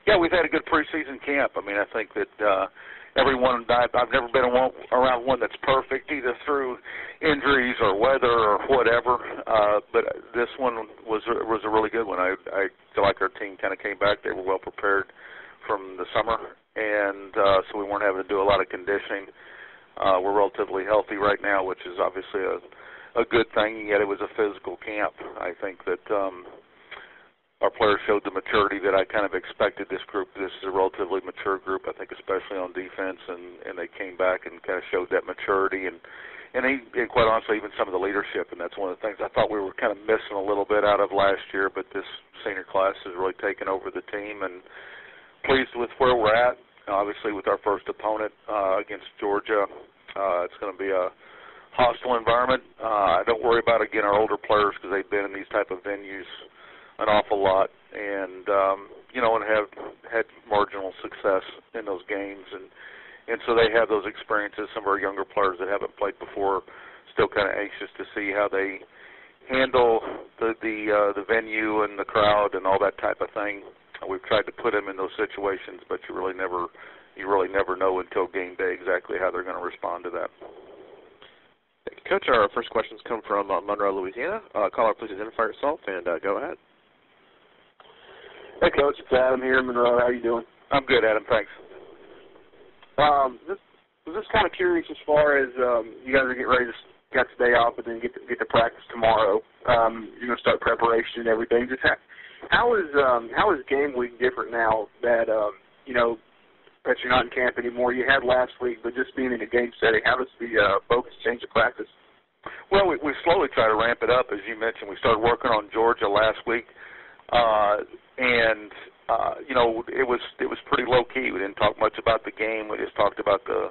Yeah, we've had a good preseason camp. I mean, I think that everyone, I've never been around one that's perfect, either through injuries or weather or whatever, but this one was a really good one. I feel like our team kind of came back. They were well prepared from the summer, and so we weren't having to do a lot of conditioning. We're relatively healthy right now, which is obviously a good thing, yet it was a physical camp. I think that our players showed the maturity that I kind of expected this group. This is a relatively mature group, I think, especially on defense, and they came back and kind of showed that maturity and quite honestly, even some of the leadership, and that's one of the things I thought we were kind of missing a little bit out of last year, but this senior class has really taken over the team, and pleased with where we're at. Obviously, with our first opponent against Georgia, it's going to be a hostile environment. I don't worry about, again, our older players because they've been in these type of venues an awful lot, and and have had marginal success in those games, and so they have those experiences. Some of our younger players that haven't played before, still kind of anxious to see how they handle the venue and the crowd and all that type of thing. We've tried to put them in those situations, but you really never know until game day exactly how they're going to respond to that. Coach, our first questions come from Monroe, Louisiana. Caller, please identify yourself and go ahead. Hey, Coach, it's Adam here in Monroe. How are you doing? I'm good, Adam. Thanks. Just kind of curious as far as you guys are getting ready to get today off, but then get to practice tomorrow. You're going to start preparation and everything. Just how is game week different now that that you're not in camp anymore? You had last week, but just being in a game setting, how does the focus change the practice? Well, we slowly try to ramp it up. As you mentioned, we started working on Georgia last week. It was pretty low key. We didn't talk much about the game. We just talked about the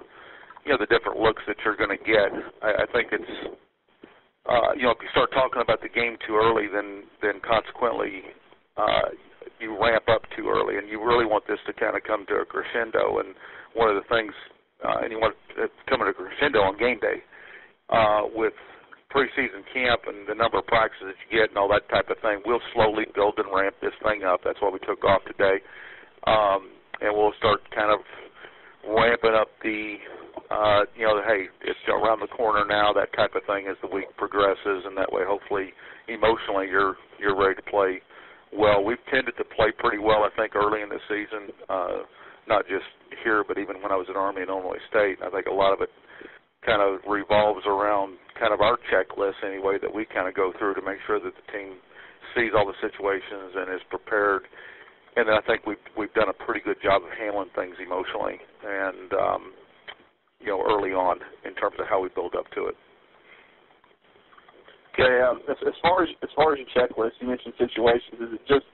different looks that you're going to get. I think it's if you start talking about the game too early, then consequently you ramp up too early, and you really want this to kind of come to a crescendo. And one of the things, and you want it to come to a crescendo on game day with preseason camp and the number of practices that you get and all that type of thing. We'll slowly build and ramp this thing up. That's why we took off today. And we'll start kind of ramping up the, hey, it's around the corner now, that type of thing as the week progresses, and that way hopefully emotionally you're ready to play well. We've tended to play pretty well, I think, early in the season, not just here, but even when I was at Army and Illinois State. I think a lot of it kind of revolves around kind of our checklist anyway that we kind of go through to make sure that the team sees all the situations and is prepared. And then I think we've done a pretty good job of handling things emotionally and early on in terms of how we build up to it. Okay, as far as your checklist, you mentioned situations. Is it just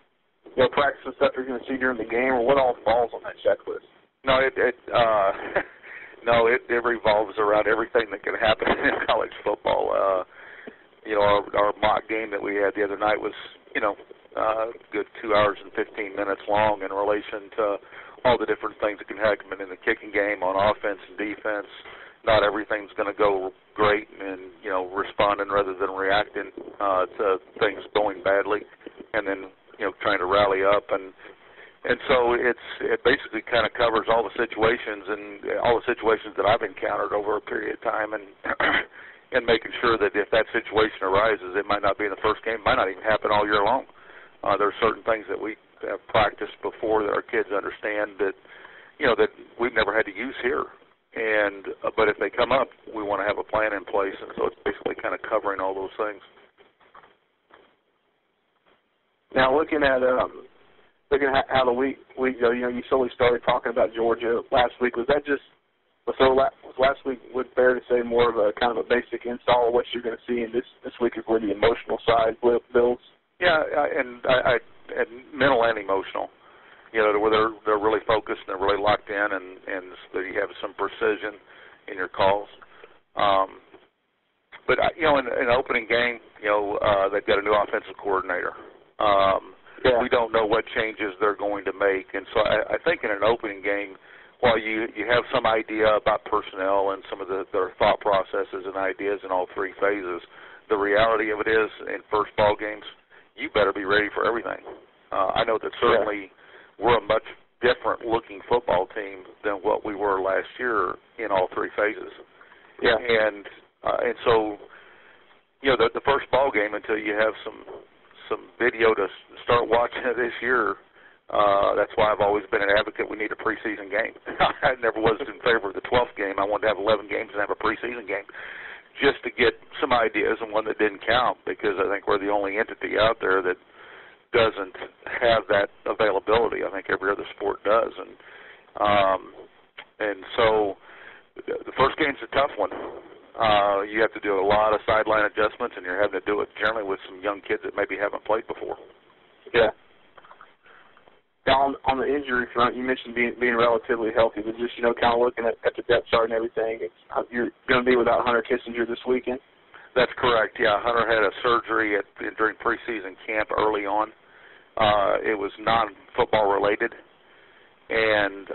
practice and stuff you're going to see during the game, or what all falls on that checklist? No, it revolves around everything that can happen in college football. Our mock game that we had the other night was, good 2 hours and 15 minutes long in relation to all the different things that can happen in the kicking game on offense and defense. Not everything's going to go great and, responding rather than reacting to things going badly and then, trying to rally up. And so it basically kind of covers all the situations that I've encountered over a period of time and making sure that if that situation arises, it might not be in the first game, might not even happen all year long. There are certain things that we have practiced before that our kids understand that, that we've never had to use here. But if they come up, we want to have a plan in place, and so it's basically kind of covering all those things. Now, looking at how the week go, you slowly started talking about Georgia last week. Was last week fair to say more of a kind of a basic install of what you're going to see in this week is where the emotional side builds? Yeah, and mental and emotional. Where they're really focused and they're really locked in, and so you have some precision in your calls. But in an opening game, they've got a new offensive coordinator. We don't know what changes they're going to make, and so I think in an opening game, while you have some idea about personnel and some of their thought processes and ideas in all three phases, the reality of it is in first ball games, you better be ready for everything. I know that certainly we're a much different-looking football team than what we were last year in all three phases. Yeah. And so, the first ball game, until you have some video to start watching it this year, that's why I've always been an advocate. We need a preseason game. I never was in favor of the 12th game. I wanted to have 11 games and have a preseason game just to get some ideas, and one that didn't count, because I think we're the only entity out there that doesn't have that availability. I think every other sport does. And so the first game's a tough one. You have to do a lot of sideline adjustments, and you're having to do it generally with some young kids that maybe haven't played before. Yeah. Now, on the injury front, you mentioned being relatively healthy, but just, kind of looking at the depth chart and everything, you're going to be without Hunter Kissinger this weekend? That's correct, yeah. Hunter had a surgery during preseason camp early on. It was non-football related, and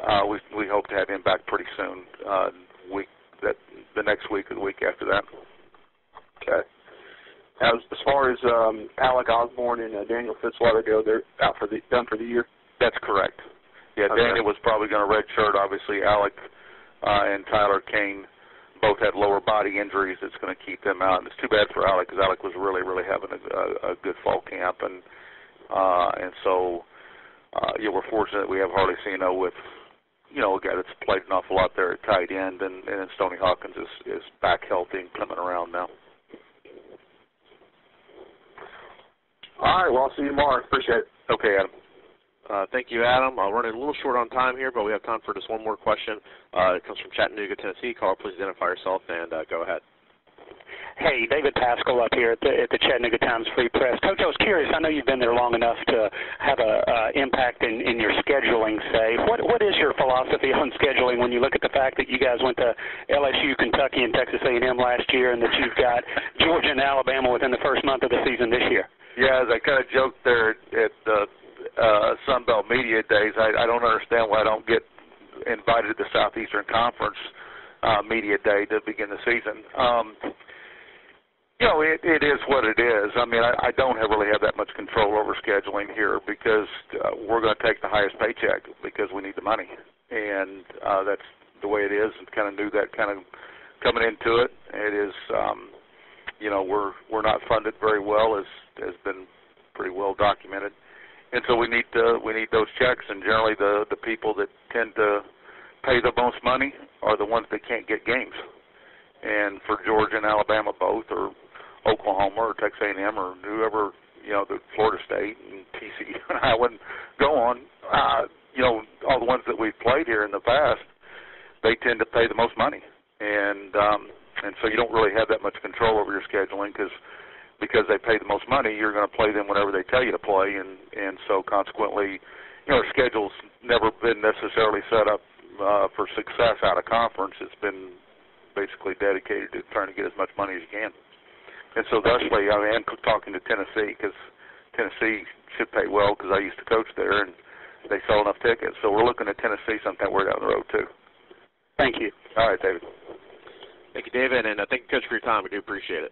we hope to have him back pretty soon, the next week or the week after that. Okay. Now, as far as Alec Osborne and Daniel Fitzwater go, they're done for the year? That's correct. Yeah, okay. Daniel was probably going to redshirt. Obviously, Alec and Tyler Kane both had lower body injuries. That's going to keep them out. And it's too bad for Alec, because Alec was really, really having a good fall camp. And so we're fortunate that we have Harley Sino with, a guy that's played an awful lot there at tight end, and Stoney Hawkins is back healthy and coming around now. All right, well, I'll see you tomorrow. Appreciate it. Okay, Adam. Thank you, Adam. I'll run it a little short on time here, but we have time for just one more question. It comes from Chattanooga, Tennessee. Caller, please identify yourself and go ahead. Hey, David Pascal up here at the Chattanooga Times Free Press. Coach, I was curious. I know you've been there long enough to have a impact in your scheduling, say. What is your philosophy on scheduling when you look at the fact that you guys went to LSU, Kentucky, and Texas A&M last year, and that you've got Georgia and Alabama within the first month of the season this year? Yeah, as I kind of joked there at Sun Belt Media Days, I don't understand why I don't get invited to the Southeastern Conference Media Day to begin the season. It is what it is. I mean, I don't really have that much control over scheduling here, because we're going to take the highest paycheck because we need the money. And that's the way it is, and kind of knew that kind of coming into it. It is, we're not funded very well, as has been pretty well documented. And so we need those checks, and generally the people that tend to pay the most money are the ones that can't get games. And for Georgia and Alabama both, or Oklahoma or Texas A&M or whoever, the Florida State and TCU and I wouldn't go on, all the ones that we've played here in the past, they tend to pay the most money. And so you don't really have that much control over your scheduling, because they pay the most money, you're going to play them whenever they tell you to play. And so consequently, our schedule's never been necessarily set up for success out of conference. It's been basically dedicated to trying to get as much money as you can. And so thusly, I am talking to Tennessee, because Tennessee should pay well, because I used to coach there, and they sell enough tickets. So we're looking at Tennessee sometime we're down the road, too. Thank you. All right, David. Thank you, David, and thank you, Coach, for your time. We do appreciate it.